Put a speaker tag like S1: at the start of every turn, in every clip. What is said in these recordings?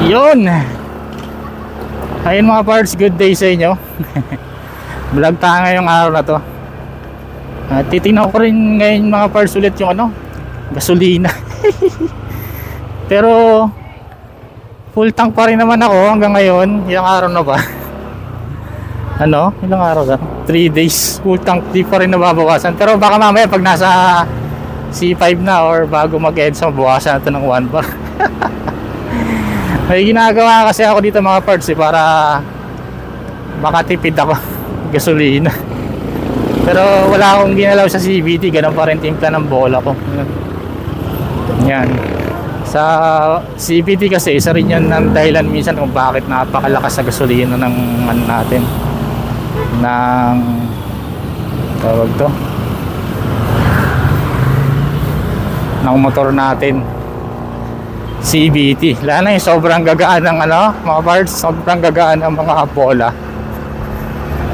S1: Yun. Ayun mga parts, good day sa inyo. Vlog tayo ngayong araw na to. Titingnan ko rin ngayon mga parts ulit yung gasolina. Pero full tank pa rin naman ako hanggang ngayon. Ilang araw na ba? Ilang araw na? 3 days full tank, di pa rin nababawasan. Pero baka mamaya pag nasa C5 na or bago mag-EDSA, mabawasan natin ng 1 bar. May ginagawa kasi ako dito mga parts para makatipid ako gasolina. Pero wala akong ginalaw sa CVT, ganun pa rin timpla ng bola ko. Yan. Sa CVT kasi isa rin yan ng dahilan minsan kung bakit napakalakas sa gasolina ng natin, ng tawag to, ng motor natin, CVT. Lalo na yung sobrang gagaan ng mga parts, sobrang gagaan ng mga bola.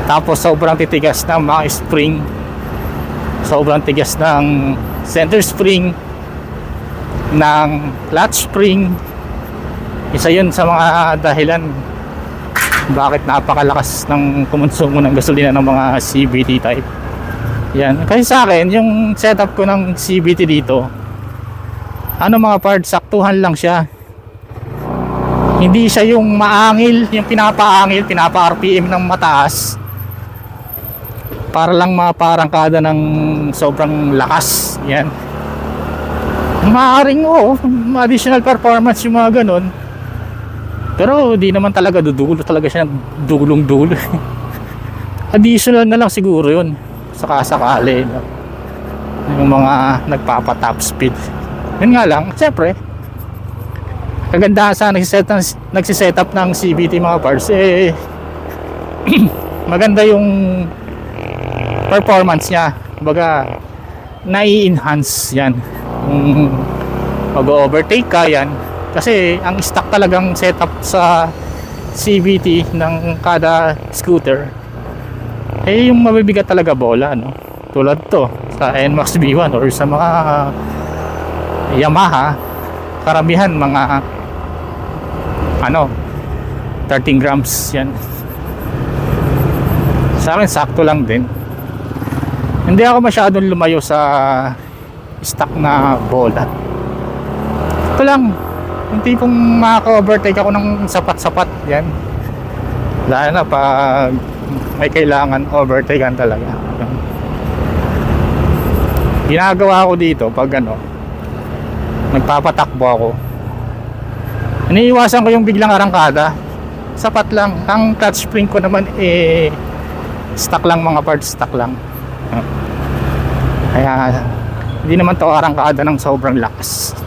S1: Tapos sobrang titigas ng mga spring, sobrang tigas ng center spring, ng clutch spring. Isa yun sa mga dahilan bakit napakalakas ng kumonsumo ng gasolina ng mga CVT type. Yan. Kasi sa akin, yung setup ko ng CVT dito, mga parts, saktuhan lang siya. Hindi siya yung maangil, yung pinapa-RPM ng mataas para lang maparangkada ng sobrang lakas. Yan. Maaaring additional performance yung mga ganun. Pero di naman talaga dudulo talaga siya ng dulong-dulo. Additional na lang siguro yun sakasakali, yung mga nagpapa-top speed. Yun nga lang, siyempre kagandahan sa nagsiset up ng CVT mga parts, maganda yung performance niya. Kumbaga nai-enhance yan kung mag-overtake ka yan. Kasi ang stock talagang setup sa CVT ng kada scooter yung mabibigat talaga bola, tulad to sa NMAX V1 or sa mga Yamaha, karamihan mga 13 grams yan. Sa akin sakto lang din. Hindi ako masyadong lumayo sa stock na bola. Ito lang, yung tipong makaka-overtake ako ng sapat-sapat yan. Lalo na pag may kailangan overtakean talaga. Ginagawa ko dito pag nagpapatakbo ako, iniiwasan ko yung biglang arangkada. Sapat lang. Ang clutch spring ko naman stock lang mga parts, stock lang. Kaya hindi naman to arangkada ng sobrang lakas.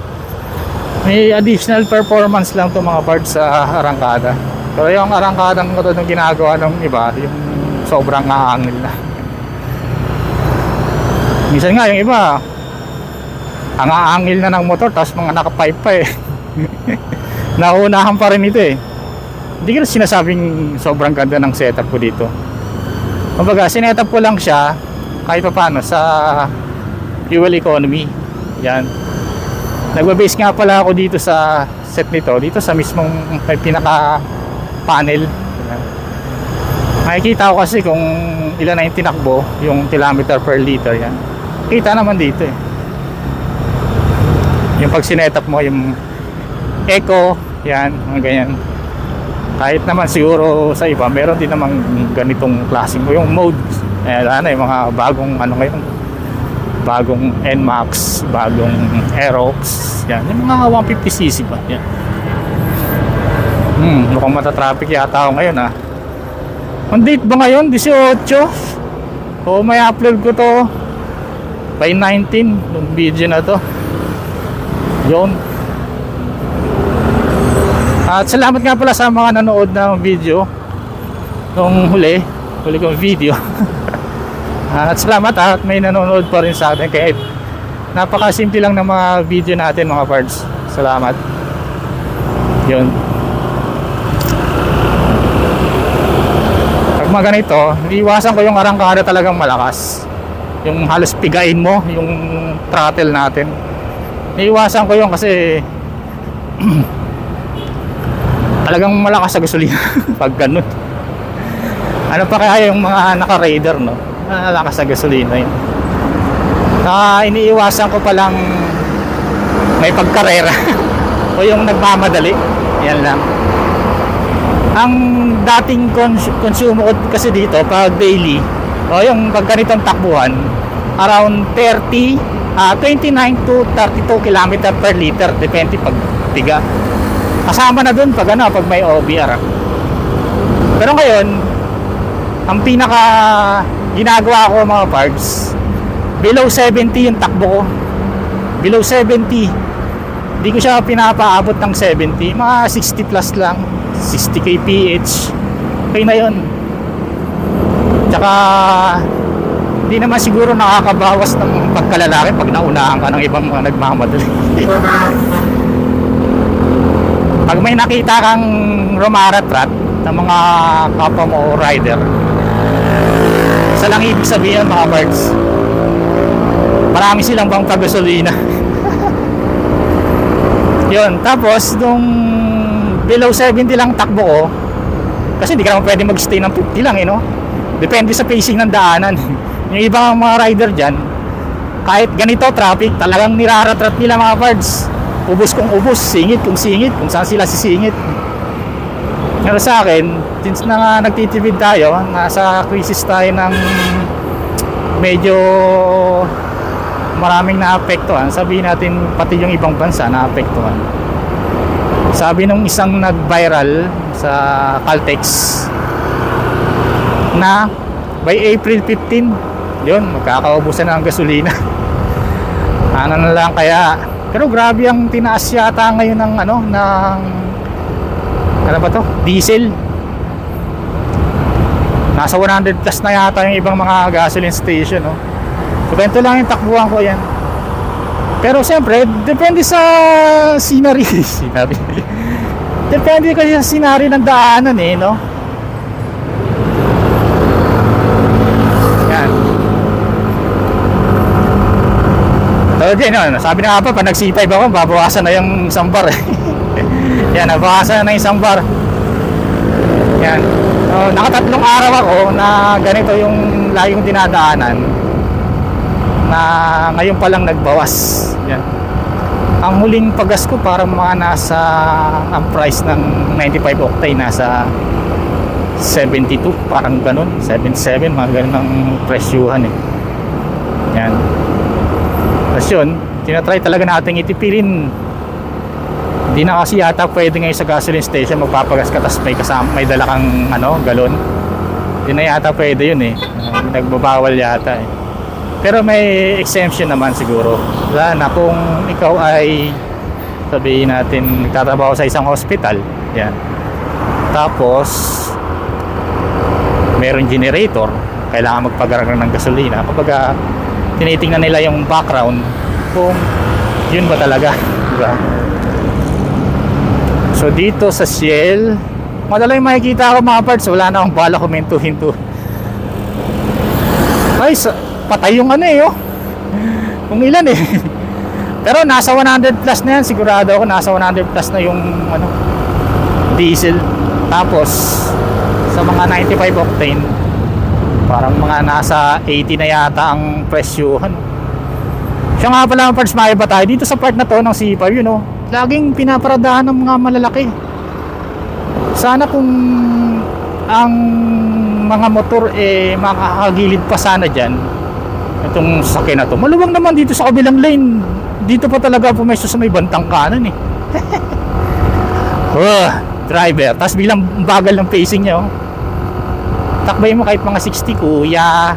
S1: May additional performance lang to mga parts sa arangkada. Pero yung arangkadang ito ng ginagawa ng iba, yung sobrang aangil na. Minsan nga yung iba ang aangil na ng motor tapos mga naka-pipe pa nauunahan pa rin ito Hindi ko sinasabing sobrang ganda ng setup ko dito. Kumbaga sinetup ko lang siya kahit pa paano sa fuel economy. Yan. Nagba-base nga pala ako dito sa set nito, dito sa mismong may pinaka panel. Makikita ko kasi kung ilan na yung tinakbo, yung kilometer per liter. Yan. Kita naman dito yung pag sinetap mo yung eco, yan, mga ganyan. Kahit naman siguro sa iba meron din namang ganitong klaseng yung mode. Yung mga bagong ngayon, bagong NMAX, bagong Aerox, yan, yung mga 150cc ba yan. Mukhang matatraffic yata ako ngayon Ang date ba ngayon? 18. May upload ko to by 19 yung video na to. Yun. At salamat nga pala sa mga nanood ng video nung huli kong video. At salamat at may nanonood pa rin sa atin kahit napakasimple lang ng mga video natin mga parts. Salamat. Yun. Pag mga ganito, iiwasan ko yung arangkada talagang malakas, yung halos pigain mo yung throttle natin. Iiwasan ko yun kasi talagang malakas sa gasolina pag ganun. Ano pa kaya yung mga naka-radar, no? Malakas sa gasolina yun. Iniiwasan ko palang may pagkarera o yung nagmamadali. Yan lang. Ang dating konsumo ko kasi dito pag daily o yung pag ganitong takbuhan, around 29 to 32 km per liter, depende pag tiga. Kasama na dun pag may OBR. Pero ngayon, ang pinaka ginagawa ko mga parts, below 70 yung takbo ko. Below 70. Hindi ko siya pinapaabot ng 70. Mga 60 plus lang. 60 kph. Okay na yun. Tsaka hindi naman siguro nakakabawas ng pagkalalaki pag naunahan ka ng ibang mga nagmamadali. Pag may nakita kang rumaratrat ng mga kapwa mo rider, isa lang ibig sabihin mga parts, marami silang pang pagasolina. Yun, tapos nung below 70 lang takbo ko, kasi hindi ka naman pwede mag-stay ng 50 lang depende sa pacing ng daanan. Yung ibang mga rider dyan, kahit ganito traffic, talagang niraratrat nila mga parts. Ubos kung ubos, singit kung singit, kung saan sila sisingit. Pero sa akin, since na nga nagtitipid tayo, nasa crisis tayo ng medyo maraming naapektuhan, sabihin natin pati yung ibang bansa naapektuhan. Sabi nung isang nag-viral sa Caltex na by April 15, yun, magkakaubusan na ang gasolina. Ano na lang kaya. Pero grabe ang tinaas yata ngayon ng ano ba to? Diesel. Nasa 100 plus na yata yung ibang mga gasoline station, no? So, ganito lang yung takbuhan ko yan. Pero siyempre, depende sa scenery. Depende kasi sa scenery ng daanan, no? Yan. So, no, sabi na nga pa, pag nag-C5 ako, babawasan na yung isang bar. Yan, nabawasan na yung isang bar. Yan. So, nakatatlong araw ako na ganito yung lagi kong dinadaanan, na ngayon pa lang nagbawas. Yan. Ang huling pagas ko parang mga nasa, ang price ng 95 octane nasa 72, parang ganun, 77, mga ganun ang presyuhan Yan. Tapos yun, tinatry talaga natin itipilin. Hindi na kasi yata pwede ngayon sa gasoline station magpapagas ka tapos may dala kang galon. Hindi na yata pwede yun nagbabawal yata Pero may exemption naman siguro. Wala na kung ikaw ay, sabihin natin, nagtatrabaho sa isang hospital. Yan. Tapos meron generator, kailangan magpagarang ng gasolina. Kapag tinitingnan nila yung background kung yun ba talaga, diba? So dito sa Shell, madala yung makikita ko mga parts, wala na akong bala kumentuhin to. Ay, patay yung kung ilan pero nasa 100 plus na yan, sigurado ako nasa 100 plus na yung diesel. Tapos sa mga 95 octane parang mga nasa 80 na yata ang presyuhan. Siya nga pala mga parts, maiba tayo dito sa part na to ng C5, laging pinaparadahan ng mga malalaki. Sana kung ang mga motor makakagilid pa sana dyan, itong sakyan na to, maluwag naman dito sa kabilang lane. Dito pa talaga pumesto sa may bantang kanan driver, tapos bilang bagal ng pacing niya takbay mo kahit mga 60 kuya.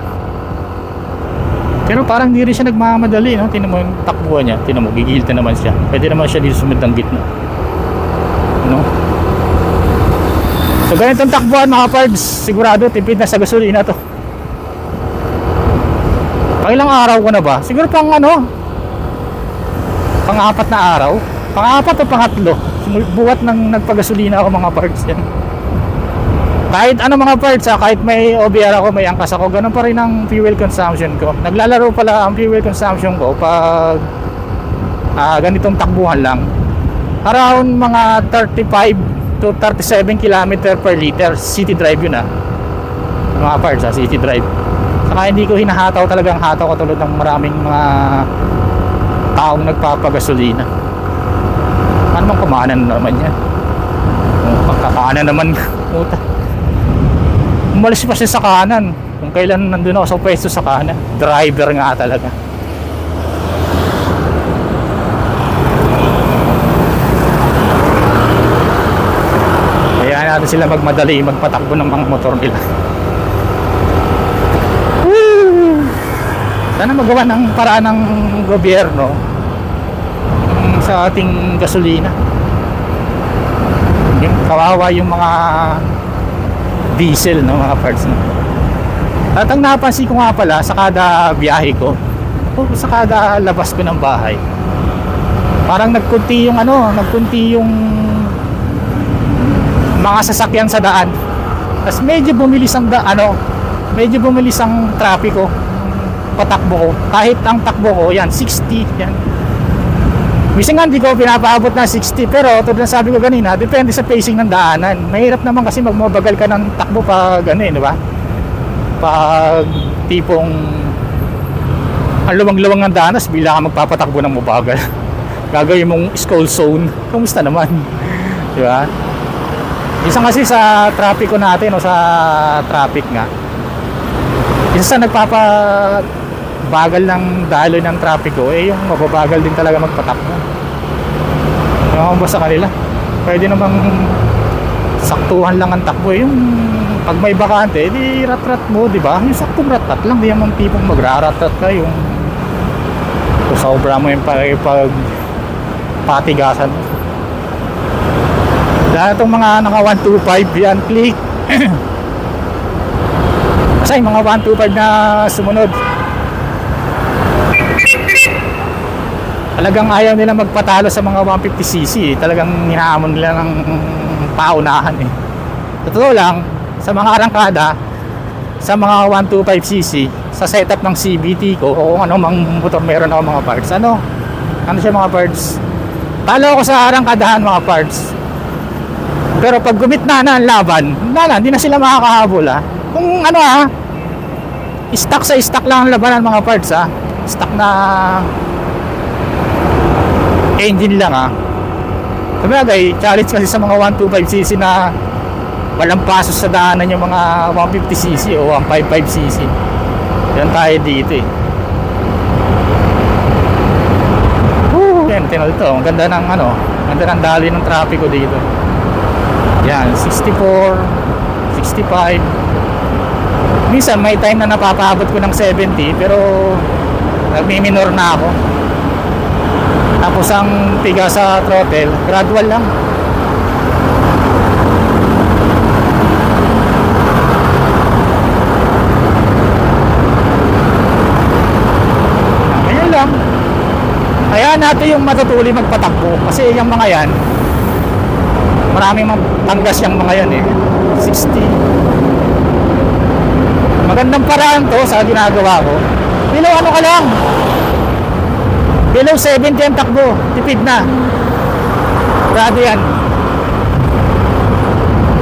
S1: Pero parang hindi rin siya nagmamadali, tinan mo yung takbuhan niya, tinan mo, gigilid na naman siya. Pwede naman siya dito sumunod ng gitna, So ganitong takbuhan mga pards, sigurado tipid na sa gasolina to. Pang ilang araw ko na ba? Siguro pang-apat na araw, pang-apat o pang-atlo, buhat ng nagpagasolina ako mga pards yan. Kahit mga parts kahit may OBR ako, may angkas ako, ganun pa rin ang fuel consumption ko. Naglalaro pala ang fuel consumption ko pag ganitong takbuhan lang, around mga 35 to 37 km per liter. City drive yun mga parts city drive. Saka hindi ko hinahataw talagang hataw katulad ng maraming mga taong nagpapagasolina. Ano bang kumanan naman yan? Pagkakanan naman puta. Umalis pa siya sa kanan. Kung kailan nandun ako sa pwesto sa kanan, driver nga talaga. Kaya natin sila magmadali magpatakbo ng mga motor nila. Sana magawa ng paraan ng gobyerno sa ating gasolina. Kawawa yung mga diesel, no, mga parts, no? At ang napansin ko nga pala sa kada biyahe ko o sa kada labas ko ng bahay, parang nagkunti yung mga sasakyan sa daan. Tapos medyo bumilis ang trapiko patakbo ko. Kahit ang takbo ko yan 60 yan. Minsan nga hindi ko pinapaabot na 60, pero tulad ng sabi ko kanina, depende sa pacing ng daanan. Mahirap naman kasi magmabagal ka ng takbo pag di ba? Pag tipong ang luwang-luwang ng daanan, bila ka magpapatakbo ng mabagal. Gagawin mong school zone. Kumusta naman? Di ba? Isa kasi sa trapiko natin o sa traffic nga, isa sa nagpapabagal ng daloy ng trapiko yung mababagal din talaga magpatakbo. Ewan ba sa kanila, pwede namang saktuhan lang ang takbo. Yung pag may bakante, di rat-rat mo, di ba? Yung saktong rat-rat lang, di naman tipong magra-rat-rat ka yung kung sobra mo yung pag patigasan mo. Dahil itong mga naka 125 yan, click. Kasi mga 125 na sumunod, talagang ayaw nila magpatalo sa mga 150cc. Talagang hinahamon nila ng paunahan Totoo lang, sa mga arangkada, sa mga 125cc, sa setup ng CVT ko, o kung ano mang motor meron ako mga parts, ano siya mga parts, talo ako sa arangkadahan mga parts. Pero pag gumitna na ang laban, hindi na sila makakahabol Kung stock sa stock lang ang labanan mga parts stock na engine lang Sabagay, challenge kasi sa mga 125cc na walang pasos sa daanan yung mga 150cc o 155cc. Yan tayo dito Yan, tinol to. Ang ganda ng ganda ng daloy ng trapiko dito. Yan, 64, 65. Minsan may time na napapaabot ko ng 70, pero nagmi-minor na ako. Tapos ang tiga sa throttle, gradual lang. Ganyan lang. Kaya natin yung matutuloy magpatakbo. Kasi yung mga yan, maraming tanggas yung mga yan 60. Magandang paraan to sa ginagawa ko. Below ka lang, below 70 ang takbo, tipid na. Grabe yan.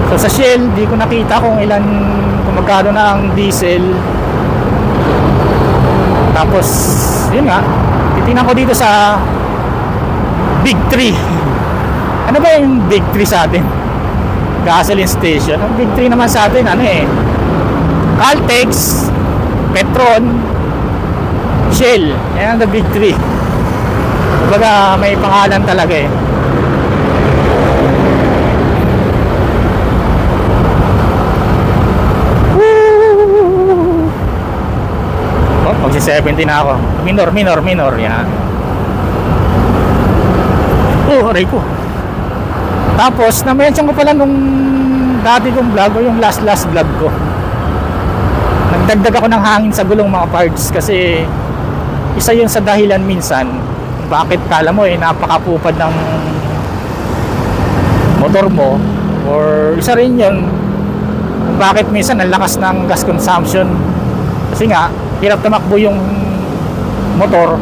S1: So sa Shell, di ko nakita kung magkano na ang diesel. Tapos yun nga, titingnan ko dito sa Big 3. Ano ba yung Big 3 sa atin? Gasoline station. Ang Big 3 naman sa atin Caltex, Petron, Shell. Yan ang the Big 3. Kumbaga may pangalan talaga magsi-70 na ako. Minor yan. Aray ko. Tapos na-mention ko pala nung dati kong vlog o yung last vlog ko, nagdagdag ako ng hangin sa gulong mga parts. Kasi isa yun sa dahilan minsan bakit kala mo napakapupad ng motor mo, or isa rin yun bakit minsan ang lakas ng gas consumption. Kasi nga hirap tumakbo yung motor,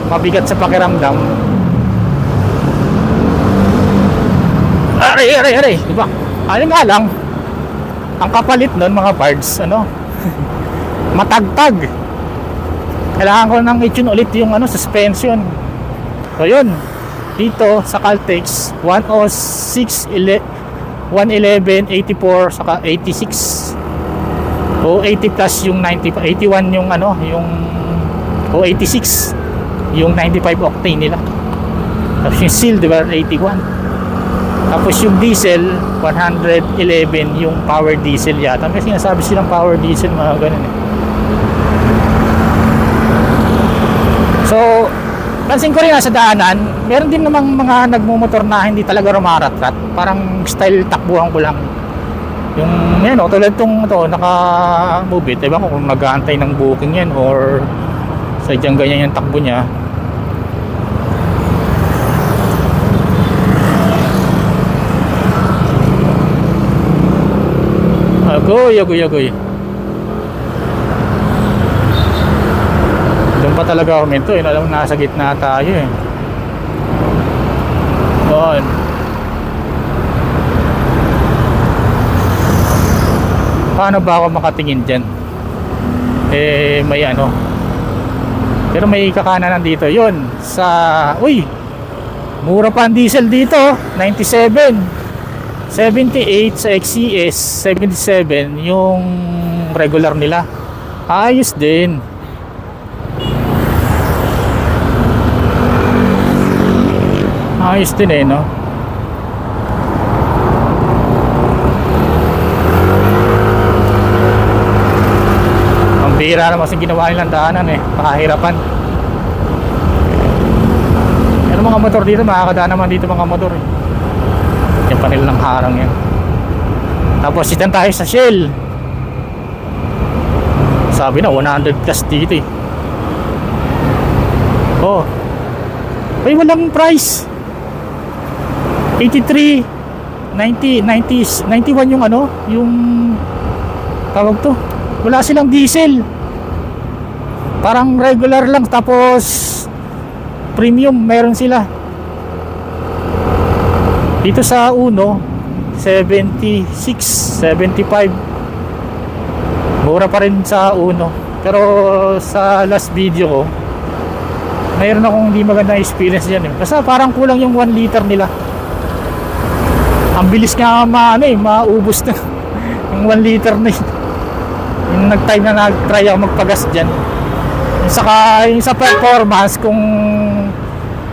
S1: mabigat sa pakiramdam. Aray, diba? Ano nga lang, ang kapalit nun mga parts, ano, matagtag. Kailangan ko nang i-tune ulit yung ano, suspension. So yun, dito sa Caltex 106, 111, 84, saka 86 o 80 plus yung 90, 81 yung ano, yung o 86 yung 95 octane nila. Tapos yung seal, diba, 81. Tapos yung diesel 111 yung power diesel yata. Kasi sinasabi silang power diesel, mga ganun eh. So pansin ko rin sa daanan, meron din namang mga nagmumotor na hindi talaga rumaratrat. Parang style takbuhan ko lang. Yung yan o, tulad itong naka-move it. Diba kung nag-aantay ng booking yan or sadyang ganyan yung takbo niya. Agoy. Doon pa talaga ako minto, alam nasa gitna tayo eh. Doon. Paano ba ako makatingin dyan? Eh may ano, pero may kakanan dito. Yun sa, uy, mura pa ang diesel dito, 97, 78 sa XCS, 77 yung regular nila. Ayos din. Ayos din eh, no? Ang bira naman sa ginawa nilang daanan eh, pakahirapan. Pero mga motor dito, makakadaan naman dito mga motor eh. Yung panel ng harang yan. Tapos sitan tayo sa Shell. Sabi na 100 plus dito eh. Oh, ay walang price. 83, 90, 90, 91 yung ano, yung tawag to. Wala silang diesel. Parang regular lang, tapos premium meron sila. Dito sa Uno 76, 75. Mura pa rin sa Uno. Pero sa last video ko, mayroon akong hindi magandang experience dyan eh. Kasi parang kulang yung 1 liter nila. Ang bilis nga maubos na yung 1 liter na yun. Yung nag-time na nag-try ako magpagas dyan. Saka yung sa performance, kung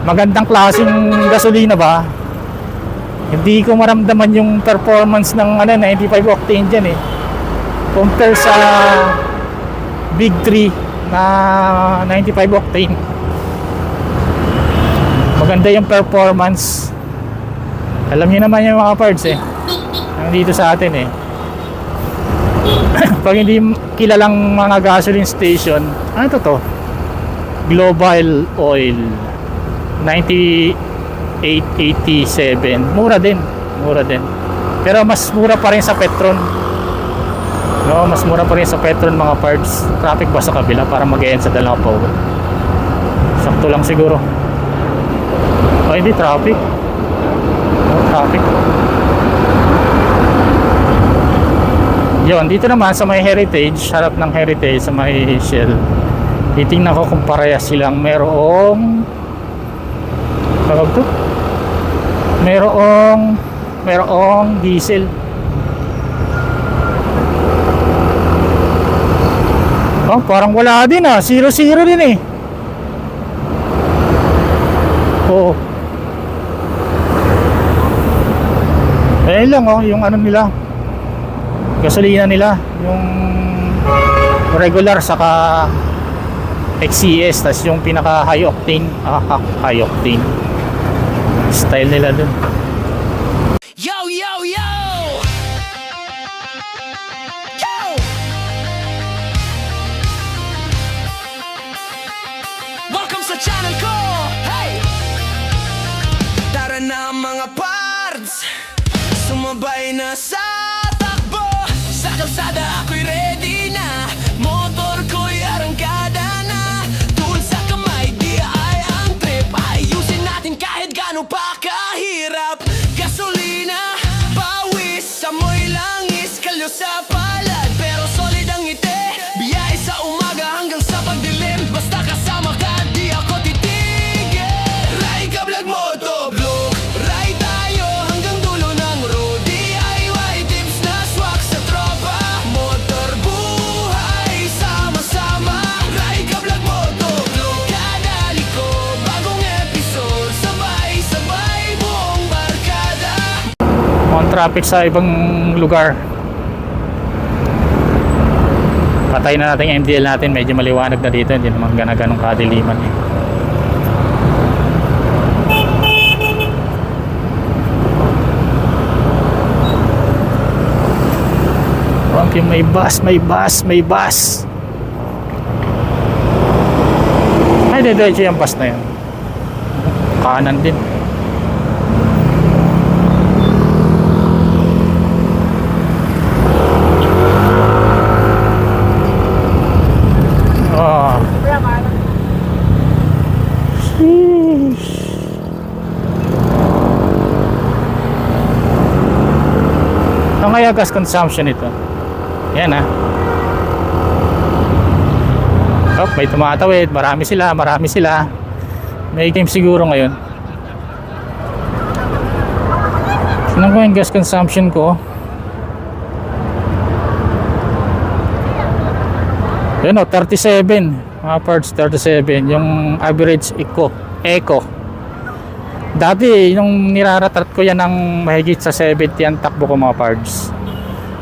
S1: magandang klaseng gasolina ba, hindi ko maramdaman yung performance ng 95 octane dyan eh. Compare sa Big 3 na 95 octane. Maganda yung performance. Alam niyo naman yung mga parts eh. Nandito sa atin eh. Pag hindi kilalang mga gasoline station, ano to? Global Oil 9887. Mura din. Pero mas mura pa rin sa Petron. No, mas mura pa rin sa Petron mga parts. Traffic ba sa kabila para mag-e-end sa Dalapaw? Sakto lang siguro. Oh, hindi traffic. Traffic. Yun, dito naman sa may Heritage, harap ng Heritage sa may Shell, titingnan ko kung parehas silang merong tawag to? Merong diesel. Oh, parang wala din ah, 0-0 din eh. Oo. Ayun lang oh, yung ano nila, gasolina nila, yung regular saka XCS, tas yung pinaka high octane, high octane style nila dun.
S2: Yo! Welcome sa channel ko! Hey! Tara na mga parts, sumabay na sa takbo. Sa kalsada ako'y ready na, motor ko'y arangkada na. Tool sa kamay, di ay ang trip. Ayusin natin kahit gaano pa kahirap. Gasolina Martilyo sa palad, pero solid ang ngiti. Biyahe sa umaga hanggang sa pagdilim. Basta kasama ka, di ako titigil. Ride ka vlog motovlog, ride tayo hanggang dulo ng road. DIY tips na swak sa tropa, motor buhay sama-sama. Ride ka vlog motovlog, kada liko bagong episode. Sabay-sabay buong barkada.
S1: On traffic sa ibang lugar. Patayin na natin yung MDL natin, medyo maliwanag na dito, hindi naman ganong kadiliman eh. Okay, may bus, may bus, may bus. Ay, diretso yung bus na yun. Kanan din. Oh. Sheesh. Ano kaya gas consumption ito? Yan ah. Oh, may tumatawid. Marami sila, marami sila. May game siguro ngayon. Ano ko yung gas consumption ko? Yun o, 37 mga parts, 37 yung average eco. Dati yung niraratat ko yan ng mahigit sa 70 ang takbo ko mga parts.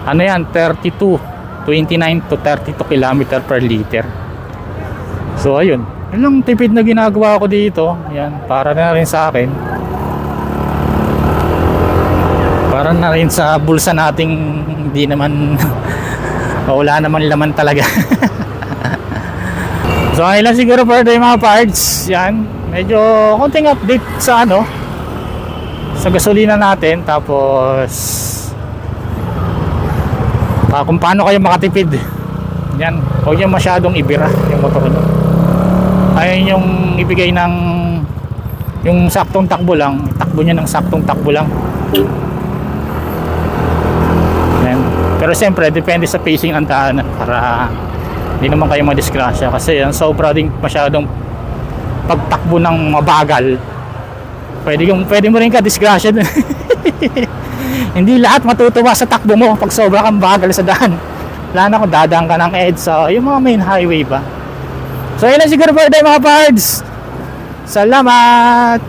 S1: Ano yan, 29 to 32 km per liter. So ayun, yun lang tipid na ginagawa ko dito. Yan, para na rin sa akin, para na rin sa bulsa nating hindi naman wala naman laman talaga. So ayun lang siguro for the mga parts. Yan, medyo konting update sa sa gasolina natin. Tapos kung paano kayo makatipid. Yan, huwag yung masyadong ibira yung motor nyo. Ayun yung ibigay ng yung saktong takbo lang. Takbo nyo ng saktong takbo lang. Yan. Pero siyempre depende sa pacing ng daanan para hindi naman kayo madisgrasya, kasi yan sobra din masyadong pagtakbo ng mabagal. Pwede mo rin ka disgrasya dun. Hindi lahat matutuwa sa takbo mo pag sobra kang bagal sa daan. Wala na kung dadaan ka ng EDSA, yung mga main highway ba. So yun lang siguro for today mga pards. Salamat.